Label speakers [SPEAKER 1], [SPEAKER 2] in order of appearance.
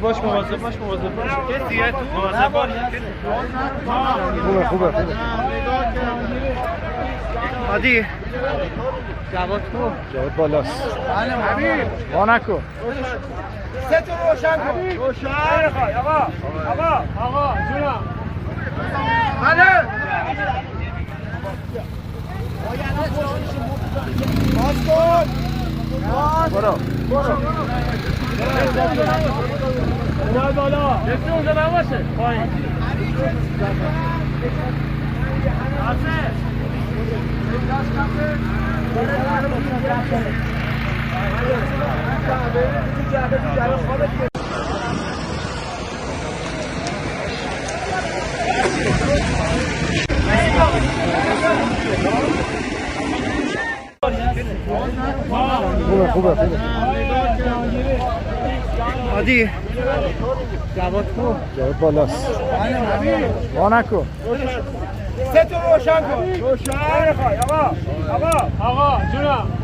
[SPEAKER 1] باش مواظب باش کسیه مواظب باش.
[SPEAKER 2] خوبه
[SPEAKER 1] عادی جواد کو
[SPEAKER 2] جواد بالاست.
[SPEAKER 1] حبیب
[SPEAKER 2] وا نکن.
[SPEAKER 1] سه تو روشن کن. روشن آقا جونم. بله باز کن.
[SPEAKER 2] برو
[SPEAKER 1] بالا کسی اونجا نباشه پایین.
[SPEAKER 2] خوبه
[SPEAKER 1] عادی جواد کو
[SPEAKER 2] جواد بالاست. وا نکن.
[SPEAKER 1] سه تو روشن کن. روشن آقا جونم.